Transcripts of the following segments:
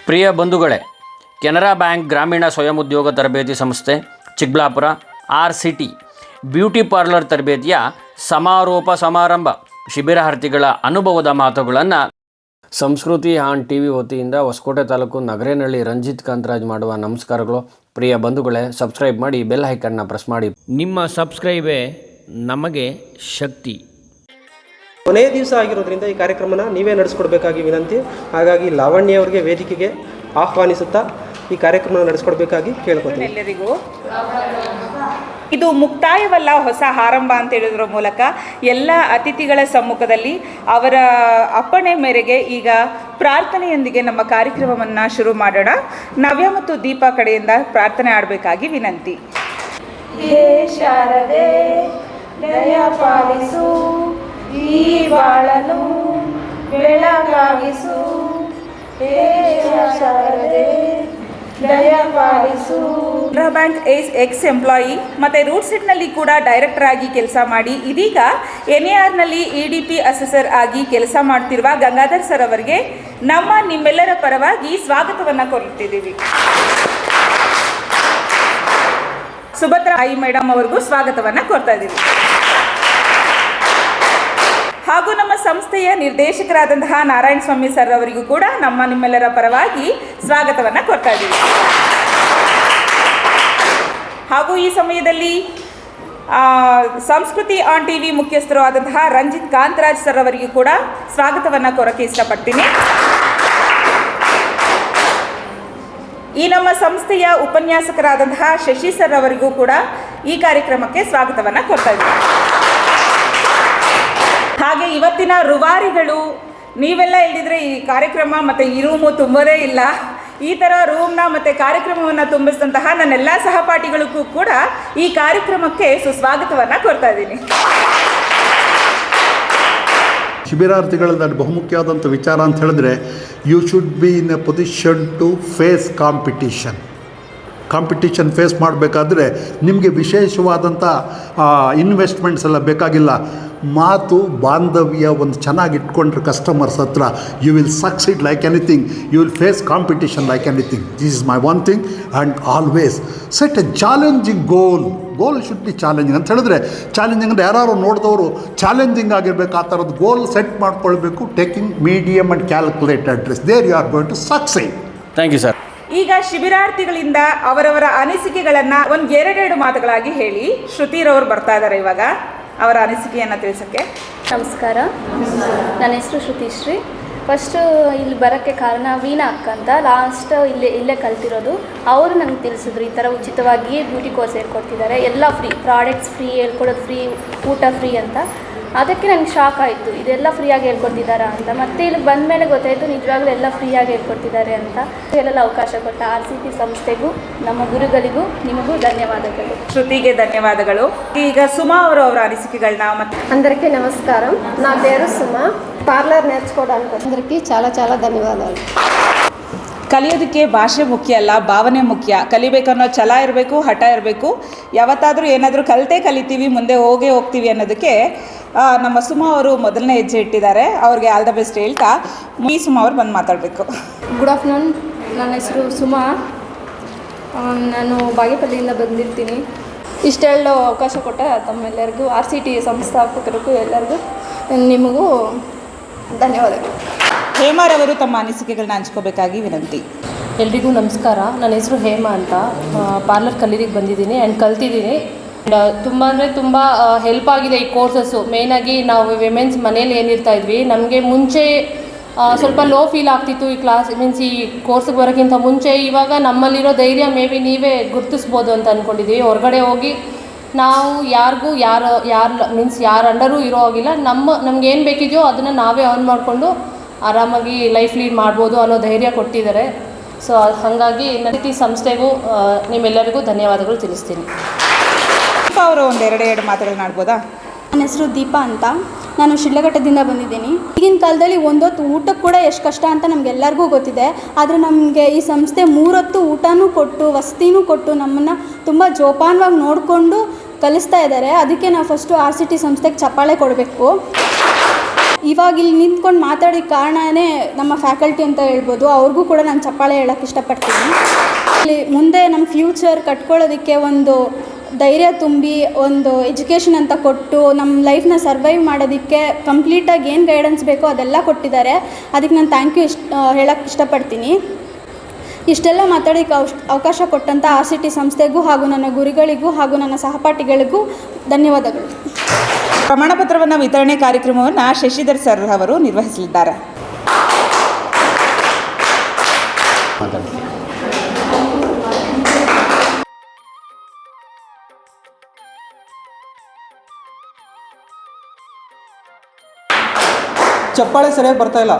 ಪ್ರಿಯ ಬಂಧುಗಳೇ, ಕೆನರಾ ಬ್ಯಾಂಕ್ ಗ್ರಾಮೀಣ ಸ್ವಯಂ ಉದ್ಯೋಗ ತರಬೇತಿ ಸಂಸ್ಥೆ ಚಿಕ್ಕಬಳ್ಳಾಪುರ RCT ಬ್ಯೂಟಿ ಪಾರ್ಲರ್ ತರಬೇತಿಯ ಸಮಾರೋಪ ಸಮಾರಂಭ ಶಿಬಿರಾರ್ಥಿಗಳ ಅನುಭವದ ಮಾತುಗಳನ್ನು ಸಂಸ್ಕೃತಿ ಆನ್ TV ವತಿಯಿಂದ ಹೊಸಕೋಟೆ ತಾಲೂಕು ನಗರೇನಹಳ್ಳಿ ರಂಜಿತ್ ಕಾಂತರಾಜ್ ಮಾಡುವ ನಮಸ್ಕಾರಗಳು. ಪ್ರಿಯ ಬಂಧುಗಳೇ, ಸಬ್ಸ್ಕ್ರೈಬ್ ಮಾಡಿ, ಬೆಲ್ ಐಕನ್ನ ಪ್ರೆಸ್ ಮಾಡಿ. ನಿಮ್ಮ ಸಬ್ಸ್ಕ್ರೈಬೇ ನಮಗೆ ಶಕ್ತಿ. ಕೊನೆಯ ದಿವಸ ಆಗಿರೋದ್ರಿಂದ ಈ ಕಾರ್ಯಕ್ರಮನ ನೀವೇ ನಡೆಸ್ಕೊಡ್ಬೇಕಾಗಿ ವಿನಂತಿ. ಹಾಗಾಗಿ ಲಾವಣ್ಯ ಅವರಿಗೆ ವೇದಿಕೆಗೆ ಆಹ್ವಾನಿಸುತ್ತಾ ಈ ಕಾರ್ಯಕ್ರಮ ನಡೆಸ್ಕೊಡ್ಬೇಕಾಗಿ ಕೇಳ್ಕೊತೀನಿ. ಎಲ್ಲರಿಗೂ ಇದು ಮುಕ್ತಾಯವಲ್ಲ, ಹೊಸ ಆರಂಭ ಅಂತ ಹೇಳೋದ್ರ ಮೂಲಕ ಎಲ್ಲ ಅತಿಥಿಗಳ ಸಮ್ಮುಖದಲ್ಲಿ ಅವರ ಅಪ್ಪಣೆ ಮೇರೆಗೆ ಈಗ ಪ್ರಾರ್ಥನೆಯೊಂದಿಗೆ ನಮ್ಮ ಕಾರ್ಯಕ್ರಮವನ್ನು ಶುರು ಮಾಡೋಣ. ನವ್ಯ ಮತ್ತು ದೀಪಾ ಕಡೆಯಿಂದ ಪ್ರಾರ್ಥನೆ ಆಡಬೇಕಾಗಿ ವಿನಂತಿ. ಹೇ ಶಾರದೆ, ದಯ ಪಾಲಿಸು, ಈ ಬಾಳನು ಬೆಳಗಾಗಿಸು. ಹೇ ಶಾರದೆ, ದಯ ಪಾಲಿಸು. ಕೆನರಾ ಬ್ಯಾಂಕ್ ಎಕ್ಸ್ ಎಂಪ್ಲಾಯಿ ಮತ್ತು ರೂಟ್ಸೆಟ್ನಲ್ಲಿ ಕೂಡ ಡೈರೆಕ್ಟರ್ ಆಗಿ ಕೆಲಸ ಮಾಡಿ ಇದೀಗ NARನಲ್ಲಿ EDP ಅಸೆಸರ್ ಆಗಿ ಕೆಲಸ ಮಾಡ್ತಿರುವ ಗಂಗಾಧರ್ ಸರ್ ಅವರಿಗೆ ನಿಮ್ಮೆಲ್ಲರ ಪರವಾಗಿ ಸ್ವಾಗತವನ್ನು ಕೋರುತ್ತಿದ್ದೀವಿ. ಸುಭದ್ರಾ ಮೇಡಮ್ ಅವ್ರಿಗೂ ಸ್ವಾಗತವನ್ನು ಕೋರ್ತಾ ಇದ್ದೀವಿ. ಹಾಗೂ ನಮ್ಮ ಸಂಸ್ಥೆಯ ನಿರ್ದೇಶಕರಾದಂತಹ ನಾರಾಯಣ ಸ್ವಾಮಿ ಸರ್ ಅವರಿಗೂ ಕೂಡ ನಿಮ್ಮೆಲ್ಲರ ಪರವಾಗಿ ಸ್ವಾಗತವನ್ನು ಕೋರ್ತಾ ಇದ್ದೀವಿ. ಹಾಗೂ ಈ ಸಮಯದಲ್ಲಿ ಸಂಸ್ಕೃತಿ ಆನ್ TV ಮುಖ್ಯಸ್ಥರು ಆದಂತಹ ರಂಜಿತ್ ಕಾಂತರಾಜ್ ಸರ್ ಅವರಿಗೂ ಕೂಡ ಸ್ವಾಗತವನ್ನು ಕೋರಕ್ಕೆ ಇಷ್ಟಪಡ್ತೀನಿ. ಈ ನಮ್ಮ ಸಂಸ್ಥೆಯ ಉಪನ್ಯಾಸಕರಾದಂತಹ ಶಶಿ ಸರ್ ಅವರಿಗೂ ಕೂಡ ಈ ಕಾರ್ಯಕ್ರಮಕ್ಕೆ ಸ್ವಾಗತವನ್ನು ಕೋರ್ತಾ ಇದ್ದೀವಿ. ಹಾಗೆ ಇವತ್ತಿನ ರೂವಾರಿಗಳು ನೀವೆಲ್ಲ ಹೇಳಿದರೆ ಈ ಕಾರ್ಯಕ್ರಮ ಮತ್ತು ಈ ರೂಮು ತುಂಬೋದೇ ಇಲ್ಲ. ಈ ಥರ ರೂಮ್ನ ಮತ್ತು ಕಾರ್ಯಕ್ರಮವನ್ನು ತುಂಬಿಸಿದಂತಹ ನನ್ನೆಲ್ಲ ಸಹಪಾಠಿಗಳಿಗೂ ಕೂಡ ಈ ಕಾರ್ಯಕ್ರಮಕ್ಕೆ ಸುಸ್ವಾಗತವನ್ನು ಕೋರ್ತಾ ಇದ್ದೀನಿ. ಶಿಬಿರಾರ್ಥಿಗಳಲ್ಲಿ ಬಹುಮುಖ್ಯವಾದಂಥ ವಿಚಾರ ಅಂತ ಹೇಳಿದ್ರೆ, you should be in a position to face competition face ಮಾಡಬೇಕಾದ್ರೆ ನಿಮಗೆ ವಿಶೇಷವಾದಂಥ ಇನ್ವೆಸ್ಟ್ಮೆಂಟ್ಸ್ ಎಲ್ಲ ಬೇಕಾಗಿಲ್ಲ. ಮಾತು ಬಾಂಧವ್ಯ ಒಂದು ಚೆನ್ನಾಗಿ ಇಟ್ಕೊಂಡ್ರೆ ಕಸ್ಟಮರ್ಸ್ ಹತ್ರ you will succeed like anything, you will face competition like anything. This is my one thing. And always set a challenging goal should be challenging ಅಂತ ಹೇಳಿದ್ರೆ, ಚಾಲೆಂಜಿಂಗ್ ಅಂದರೆ ಯಾರು ನೋಡಿದವರು ಚಾಲೆಂಜಿಂಗ್ ಆಗಿರಬೇಕು. ಆ ಥರದ್ದು ಗೋಲ್ ಸೆಟ್ ಮಾಡ್ಕೊಳ್ಬೇಕು. Taking medium and calculated risk, there you are going to succeed. Thank you sir. ಈಗ ಶಿಬಿರಾರ್ಥಿಗಳಿಂದ ಅವರವರ ಅನಿಸಿಕೆಗಳನ್ನು ಎರಡೆರಡು ಮಾತುಗಳಾಗಿ ಹೇಳಿ ಶ್ರುತಿರವರು ಬರ್ತಾ ಇದ್ದಾರೆ ಇವಾಗ ಅವರ ಅನಿಸಿಕೆಯನ್ನು ತಿಳಿಸೋಕ್ಕೆ. ನಮಸ್ಕಾರ, ನನ್ನ ಹೆಸರು ಶ್ರುತಿಶ್ರೀ. ಫಸ್ಟು ಇಲ್ಲಿ ಬರೋಕ್ಕೆ ಕಾರಣ ವೀಣಾ ಅಕ್ಕ ಅಂತ, ಲಾಸ್ಟ್ ಇಲ್ಲೇ ಕಲ್ತಿರೋದು. ಅವರು ನನಗೆ ತಿಳಿಸಿದ್ರು ಈ ಥರ ಉಚಿತವಾಗಿ ಬ್ಯೂಟಿ ಕೋರ್ಸ್ ಹೇಳ್ಕೊಡ್ತಿದ್ದಾರೆ, ಎಲ್ಲ ಫ್ರೀ, ಪ್ರಾಡಕ್ಟ್ಸ್ ಫ್ರೀ, ಹೇಳ್ಕೊಡೋದು ಫ್ರೀ, ಊಟ ಫ್ರೀ ಅಂತ. ಅದಕ್ಕೆ ನನಗೆ ಶಾಕ್ ಆಯಿತು, ಇದೆಲ್ಲ ಫ್ರೀಯಾಗಿ ಹೇಳ್ಕೊಡ್ತಿದ್ದಾರಾ ಅಂತ. ಮತ್ತು ಇಲ್ಲಿಗೆ ಬಂದ ಮೇಲೆ ಗೊತ್ತಾಯಿತು ನಿಜವಾಗ್ಲೂ ಎಲ್ಲ ಫ್ರೀಯಾಗಿ ಹೇಳ್ಕೊಡ್ತಿದ್ದಾರೆ ಅಂತ. ಎಲ್ಲ ಅವಕಾಶ ಕೊಟ್ಟ RCT ಸಂಸ್ಥೆಗೂ, ನಮ್ಮ ಗುರುಗಳಿಗೂ, ನಿಮಗೂ ಧನ್ಯವಾದಗಳು. ಶ್ರುತಿಗೆ ಧನ್ಯವಾದಗಳು. ಈಗ ಸುಮಾ ಅವರ ಅನಿಸಿಕೆಗಳನ್ನ ಮತ್ತು అందరికీ నమస్కారం. నా పేరు సుమ. పార్లర్ నేర్చుకోవడానికి అందరికీ చాలా చాలా ధన్యవాదాలు. ಕಲಿಯೋದಕ್ಕೆ ಭಾಷೆ ಮುಖ್ಯ ಅಲ್ಲ, ಭಾವನೆ ಮುಖ್ಯ. ಕಲಿಬೇಕನ್ನೋ ಛಲ ಇರಬೇಕು, ಹಠ ಇರಬೇಕು. ಯಾವತ್ತಾದರೂ ಏನಾದರೂ ಕಲಿತೀವಿ, ಮುಂದೆ ಹೋಗ್ತೀವಿ ಅನ್ನೋದಕ್ಕೆ ನಮ್ಮ ಸುಮಾ ಅವರು ಮೊದಲನೇ ಹೆಜ್ಜೆ ಇಟ್ಟಿದ್ದಾರೆ. ಅವ್ರಿಗೆ ಆಲ್ ದ ಬೆಸ್ಟ್ ಹೇಳ್ತಾ ಸುಮಾ ಅವ್ರು ಬಂದು ಮಾತಾಡಬೇಕು. ಗುಡ್ ಆಫ್ಟರ್ನೂನ್, ನನ್ನ ಹೆಸರು ಸುಮಾ. ನಾನು ಬಾಗೇಪಲ್ಲಿಯಿಂದ ಬಂದಿರ್ತೀನಿ. ಇಷ್ಟೆಲ್ಲ ಅವಕಾಶ ಕೊಟ್ಟ ತಮ್ಮೆಲ್ಲರಿಗೂ, RCT ಸಂಸ್ಥಾಪಕರಿಗೂ ಎಲ್ಲರಿಗೂ ನಿಮಗೂ ಧನ್ಯವಾದಗಳು. ಹೇಮಾರವರು ತಮ್ಮ ಅನಿಸಿಕೆಗಳನ್ನ ಹಂಚ್ಕೋಬೇಕಾಗಿ ವಿನಂತಿ. ಎಲ್ರಿಗೂ ನಮಸ್ಕಾರ. ನನ್ನ ಹೆಸರು ಹೇಮಾ ಅಂತ. ಪಾರ್ಲರ್ ಕಲೀಲಿಕ್ಕೆ ಬಂದಿದ್ದೀನಿ ಆ್ಯಂಡ್ ಕಲ್ತಿದ್ದೀನಿ. ತುಂಬ ಅಂದರೆ ತುಂಬ ಹೆಲ್ಪ್ ಆಗಿದೆ ಈ ಕೋರ್ಸಸ್ಸು. ಮೇಯ್ನಾಗಿ ನಾವು ವಿಮೆನ್ಸ್ ಮನೇಲಿ ಏನಿರ್ತಾಯಿದ್ವಿ, ನಮಗೆ ಮುಂಚೆ ಸ್ವಲ್ಪ ಲೋ ಫೀಲ್ ಆಗ್ತಿತ್ತು ಈ ಈ ಕೋರ್ಸಿಗೆ ಬರೋಕ್ಕಿಂತ ಮುಂಚೆ. ಇವಾಗ ನಮ್ಮಲ್ಲಿರೋ ಧೈರ್ಯ ನೀವೇ ಗುರುತಿಸ್ಬೋದು ಅಂತ ಅಂದ್ಕೊಂಡಿದ್ದೀವಿ. ಹೊರಗಡೆ ಹೋಗಿ ನಾವು ಯಾರ ಅಂಡರೂ ಇರೋ ಆಗಿಲ್ಲ, ನಮ್ಗೇನು ಬೇಕಿದೆಯೋ ಅದನ್ನು ನಾವೇ ಅರ್ನ್ ಮಾಡಿಕೊಂಡು ಆರಾಮಾಗಿ ಲೈಫ್ ಲೀಡ್ ಮಾಡ್ಬೋದು ಅನ್ನೋ ಧೈರ್ಯ ಕೊಟ್ಟಿದ್ದಾರೆ. ಸೊ ಹಾಗಾಗಿ RCT ಸಂಸ್ಥೆಗೂ ನಿಮ್ಮೆಲ್ಲರಿಗೂ ಧನ್ಯವಾದಗಳು ತಿಳಿಸ್ತೀನಿ. ಅವರು ಒಂದೆರಡು ಮಾತುಗಳನ್ನ ಆಡ್ಬೋದಾ? ನನ್ನ ಹೆಸರು ದೀಪಾ ಅಂತ. ನಾನು ಶಿಡ್ಲಘಟ್ಟದಿಂದ ಬಂದಿದ್ದೀನಿ. ಈಗಿನ ಕಾಲದಲ್ಲಿ ಒಂದೊತ್ತು ಊಟಕ್ಕೆ ಕೂಡ ಎಷ್ಟು ಕಷ್ಟ ಅಂತ ನಮಗೆಲ್ಲರಿಗೂ ಗೊತ್ತಿದೆ. ಆದರೆ ನಮಗೆ ಈ ಸಂಸ್ಥೆ 3 ಹೊತ್ತು ಊಟನೂ ಕೊಟ್ಟು ವಸತಿನೂ ಕೊಟ್ಟು ನಮ್ಮನ್ನು ತುಂಬ ಜೋಪಾನವಾಗಿ ನೋಡಿಕೊಂಡು ಕಲಿಸ್ತಾ ಇದ್ದಾರೆ. ಅದಕ್ಕೆ ನಾವು ಫಸ್ಟು RCT ಸಂಸ್ಥೆಗೆ ಚಪ್ಪಾಳೆ ಕೊಡಬೇಕು. ಇವಾಗ ಇಲ್ಲಿ ನಿಂತ್ಕೊಂಡು ಮಾತಾಡೋಕ್ಕೆ ಕಾರಣನೇ ನಮ್ಮ ಫ್ಯಾಕಲ್ಟಿ ಅಂತ ಹೇಳ್ಬೋದು. ಅವ್ರಿಗೂ ಕೂಡ ನಾನು ಚಪ್ಪಾಳೆ ಹೇಳೋಕ್ಕೆ ಇಷ್ಟಪಡ್ತೀನಿ. ಇಲ್ಲಿ ಮುಂದೆ ನಮ್ಮ ಫ್ಯೂಚರ್ ಕಟ್ಕೊಳ್ಳೋದಕ್ಕೆ ಒಂದು ಧೈರ್ಯ ತುಂಬಿ ಒಂದು ಎಜುಕೇಷನ್ ಅಂತ ಕೊಟ್ಟು ನಮ್ಮ ಲೈಫ್ನ ಸರ್ವೈವ್ ಮಾಡೋದಕ್ಕೆ ಕಂಪ್ಲೀಟಾಗಿ ಏನು ಗೈಡೆನ್ಸ್ ಬೇಕೋ ಅದೆಲ್ಲ ಕೊಟ್ಟಿದ್ದಾರೆ. ಅದಕ್ಕೆ ನಾನು ಥ್ಯಾಂಕ್ ಯು ಹೇಳೋಕ್ಕೆ ಇಷ್ಟಪಡ್ತೀನಿ. ಇಷ್ಟೆಲ್ಲ ಮಾತಾಡೋಕ್ಕೆ ಅವಕಾಶ ಕೊಟ್ಟಂಥ RCT ಸಂಸ್ಥೆಗೂ ಹಾಗೂ ನನ್ನ ಗುರುಗಳಿಗೂ ಹಾಗೂ ನನ್ನ ಸಹಪಾಠಿಗಳಿಗೂ ಧನ್ಯವಾದಗಳು. ಪ್ರಮಾಣ ಪತ್ರವನ್ನು ವಿತರಣೆ ಕಾರ್ಯಕ್ರಮವನ್ನು ಶಶಿಧರ್ ಸರ್ ಅವರು ನಿರ್ವಹಿಸಲಿದ್ದಾರೆ. ಚಪ್ಪಾಳೆ ಸರಿಯಾಗಿ ಬರ್ತಾ ಇಲ್ಲ.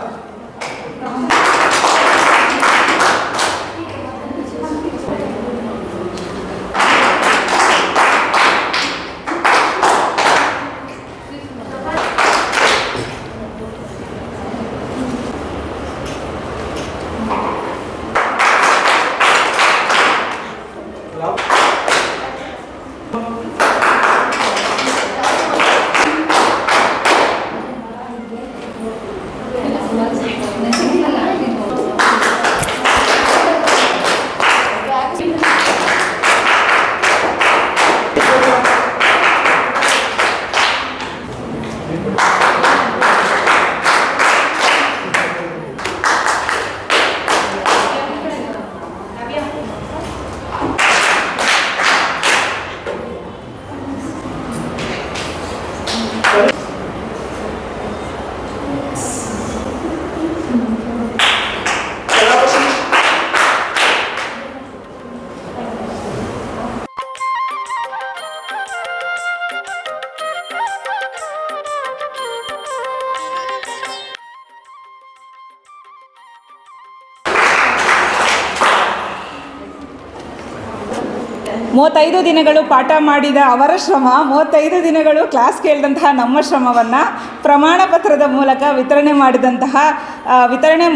ಮೂವತ್ತೈದು ದಿನಗಳು ಪಾಠ ಮಾಡಿದ ಅವರ ಶ್ರಮ, 35 ದಿನಗಳು ಕ್ಲಾಸ್ ಕೇಳಿದಂತಹ ನಮ್ಮ ಶ್ರಮವನ್ನು ಪ್ರಮಾಣ ಪತ್ರದ ಮೂಲಕ ವಿತರಣೆ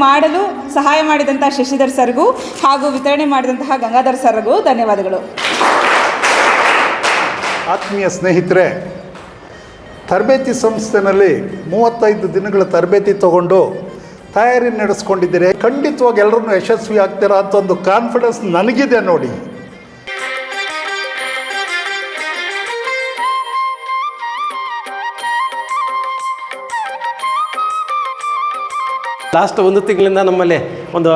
ಮಾಡಲು ಸಹಾಯ ಮಾಡಿದಂಥ ಶಶಿಧರ್ ಸರ್ಗೂ ಹಾಗೂ ವಿತರಣೆ ಮಾಡಿದಂತಹ ಗಂಗಾಧರ್ ಸರ್ಗೂ ಧನ್ಯವಾದಗಳು. ಆತ್ಮೀಯ ಸ್ನೇಹಿತರೆ, ತರಬೇತಿ ಸಂಸ್ಥೆಯಲ್ಲಿ 35 ದಿನಗಳ ತರಬೇತಿ ತಗೊಂಡು ತಯಾರಿ ನಡೆಸ್ಕೊಂಡಿದ್ದೀರಿ. ಖಂಡಿತವಾಗಿ ಎಲ್ಲರೂ ಯಶಸ್ವಿ ಆಗ್ತೀರಾ ಅಂತ ಒಂದು ಕಾನ್ಫಿಡೆನ್ಸ್ ನನಗಿದೆ ನೋಡಿ. ಲಾಸ್ಟ್ 1 ತಿಂಗಳಿಂದ ನಮ್ಮಲ್ಲಿ ಒಂದು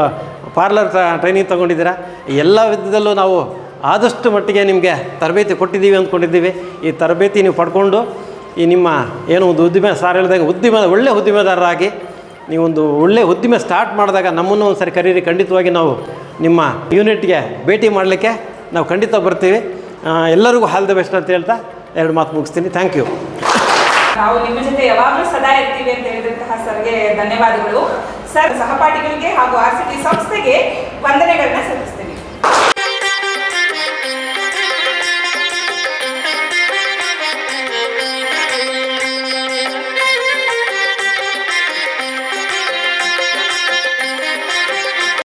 ಪಾರ್ಲರ್ ಟ್ರೈನಿಂಗ್ ತೊಗೊಂಡಿದ್ದೀರಾ. ಎಲ್ಲ ವಿಧದಲ್ಲೂ ನಾವು ಆದಷ್ಟು ಮಟ್ಟಿಗೆ ನಿಮಗೆ ತರಬೇತಿ ಕೊಟ್ಟಿದ್ದೀವಿ ಅಂದ್ಕೊಂಡಿದ್ದೀವಿ. ಈ ತರಬೇತಿ ನೀವು ಪಡ್ಕೊಂಡು ಈ ನಿಮ್ಮ ಏನೋ ಒಂದು ಉದ್ದಿಮೆ ಸಾರ್ ಹೇಳಿದಾಗ ಒಳ್ಳೆ ಉದ್ದಿಮೆದಾರರಾಗಿ ನೀವೊಂದು ಒಳ್ಳೆ ಉದ್ದಿಮೆ ಸ್ಟಾರ್ಟ್ ಮಾಡಿದಾಗ ನಮ್ಮನ್ನು ಒಂದು ಸರಿ ಕರೀರಿ. ಖಂಡಿತವಾಗಿ ನಾವು ನಿಮ್ಮ ಯೂನಿಟ್ಗೆ ಭೇಟಿ ಮಾಡಲಿಕ್ಕೆ ನಾವು ಖಂಡಿತ ಬರ್ತೀವಿ. ಎಲ್ಲರಿಗೂ ಆಲ್ ದ ಬೆಸ್ಟ್ ಅಂತ ಹೇಳ್ತಾ 2 ಮಾತು ಮುಗಿಸ್ತೀನಿ. Thank you. ನಾವು ನಿಮ್ಮ ಜೊತೆ ಯಾವಾಗಲೂ ಸದಾ ಇರ್ತೀವಿ ಅಂತ ಹೇಳಿದಂತಹ ಸರ್ಗೆ ಧನ್ಯವಾದಗಳು. ಸರ್, ಸಹಪಾಠಿಗಳಿಗೆ ಹಾಗೂ RCT ಸಂಸ್ಥೆಗೆ ವಂದನೆಗಳನ್ನ ಸಲ್ಲಿಸ್ತಾರೆ.